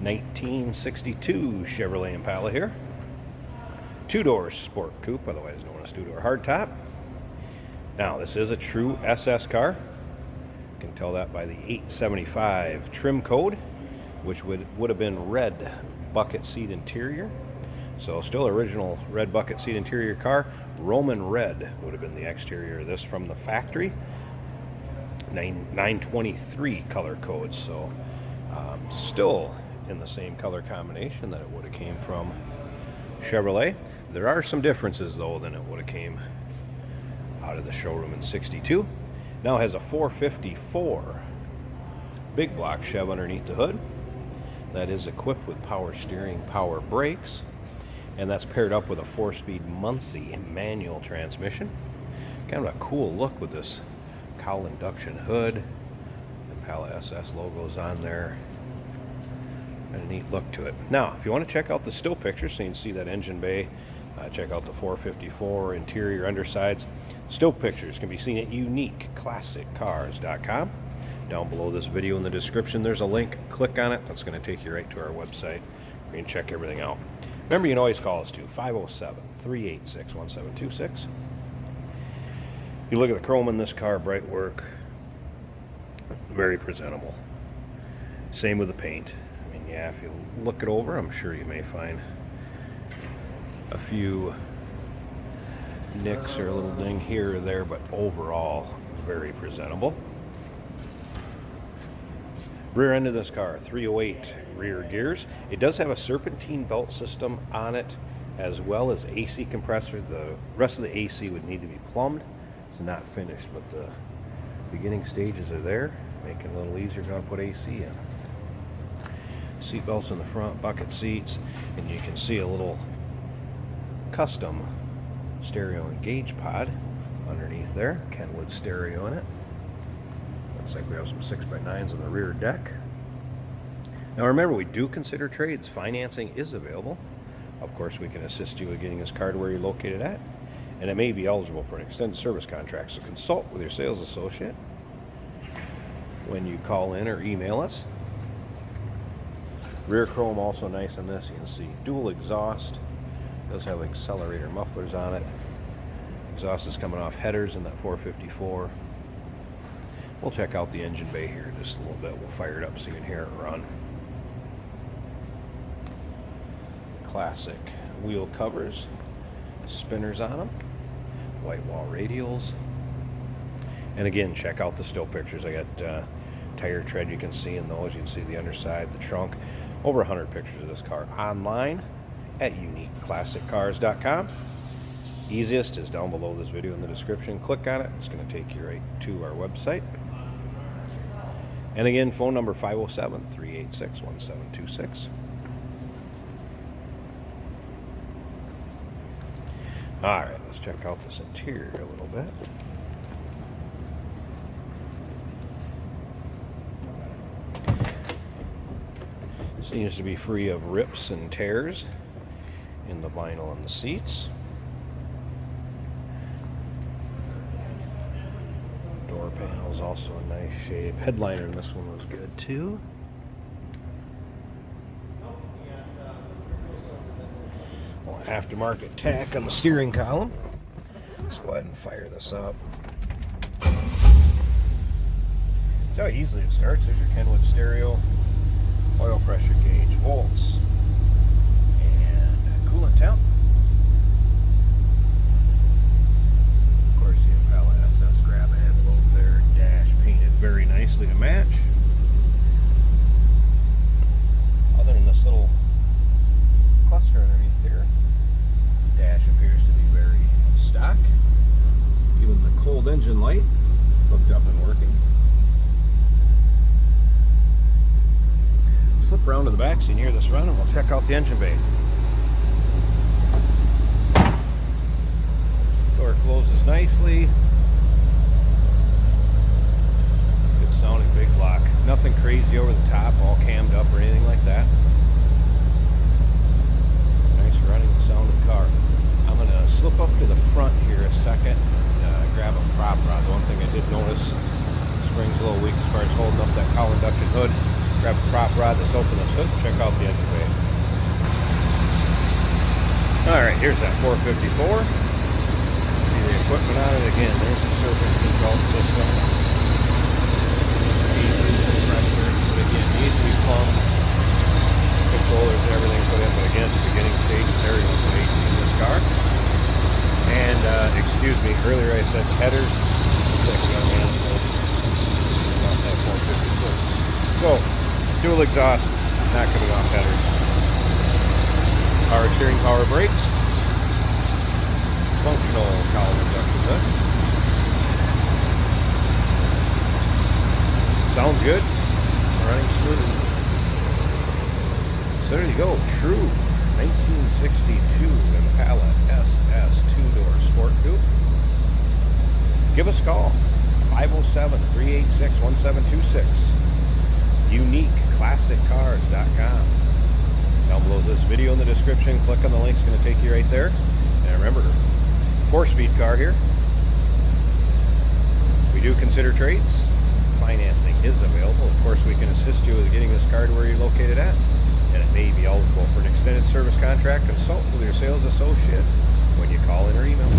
1962 Chevrolet Impala here. Two-door sport coupe, otherwise known as two-door hardtop. Now, this is a true SS car. You can tell that by the 875 trim code, which would have been red bucket seat interior. So still original red bucket seat interior car. Roman red would have been the exterior of this from the factory. 923 color code, so still in the same color combination that it would have came from Chevrolet. There are some differences though than it would have came out of the showroom in 62. Now it has a 454 big block Chev underneath the hood that is equipped with power steering, power brakes, and that's paired up with a 4-speed Muncie manual transmission. Kind of a cool look with this cowl induction hood. Impala SS logos on there. And a neat look to it. Now, if you want to check out the still pictures so you can see that engine bay, check out the 454 interior undersides. Still pictures can be seen at uniqueclassiccars.com. Down below this video in the description, there's a link. Click on it. That's going to take you right to our website. You can check everything out. Remember, you can always call us too, 507-386-1726. You look at the chrome in this car, bright work, very presentable. Same with the paint. I mean, yeah, if you look it over, I'm sure you may find a few nicks or a little ding here or there, but overall, very presentable. Rear end of this car, 308 rear gears. It does have a serpentine belt system on it, as well as AC compressor. The rest of the AC would need to be plumbed. It's not finished, but the beginning stages are there, making it a little easier to put AC in. Seat belts in the front, bucket seats, and you can see a little custom stereo and gauge pod underneath there. Kenwood stereo in it. Looks like we have some 6x9s on the rear deck. Now remember, we do consider trades. Financing is available. Of course, we can assist you with getting this car to where you're located at, and it may be eligible for an extended service contract. So consult with your sales associate when you call in or email us. Rear chrome also nice on this. You can see dual exhaust. It does have accelerator mufflers on it. Exhaust is coming off headers in that 454. We'll check out the engine bay here just a little bit. We'll fire it up so you can hear it run. Classic wheel covers, spinners on them, white wall radials. And again, check out the still pictures. I got tire tread you can see in those. You can see the underside, the trunk. Over 100 pictures of this car online at uniqueclassiccars.com. Easiest is down below this video in the description. Click on it. It's going to take you right to our website. And again, phone number 507-386-1726. All right, let's check out this interior a little bit. Seems to be free of rips and tears in the vinyl on the seats. Door panels also in nice shape. Headliner in this one was good too. Well, aftermarket tack on the steering column. Let's go ahead and fire this up. See how easily it starts. There's your Kenwood stereo, oil pressure gauge, volts, and coolant temp. Of course, the Impala SS grab handle over there, dash painted very nicely to match. Other than this little cluster underneath here, the dash appears to be very stock. Even the cold engine light hooked up and working. Slip around to the back so you can hear this run, and we'll check out the engine bay. Door closes nicely. Good sounding big block. Nothing crazy over the top, all cammed up or anything like that. Nice running sounding car. I'm going to slip up to the front here a second and grab a prop rod. The one thing I did notice, the spring's a little weak as far as holding up that cowl induction hood. Grab a prop rod, let's open this hood, check out the engine bay. Alright, here's that 454. See the equipment on it again. There's the serpentine belt system. AC compressor, but again, needs to be plumbed. Controllers and everything put in, but again, the beginning stage is very much AC in this car. And, excuse me, earlier I said headers. So, dual exhaust, not coming off headers. Power steering, power brakes. Functional column induction hood. Sounds good. Running smooth. So there you go. True 1962 Impala SS 2-door Sport Coupe. Give us a call. 507-386-1726. UniqueClassicCars.com. Down below this video in the description, click on the link. It's going to take you right there. And remember, 4-speed car here. We do consider trades. Financing is available. Of course, we can assist you with getting this car to where you're located at. And it may be eligible for an extended service contract. Consult with your sales associate when you call in or email.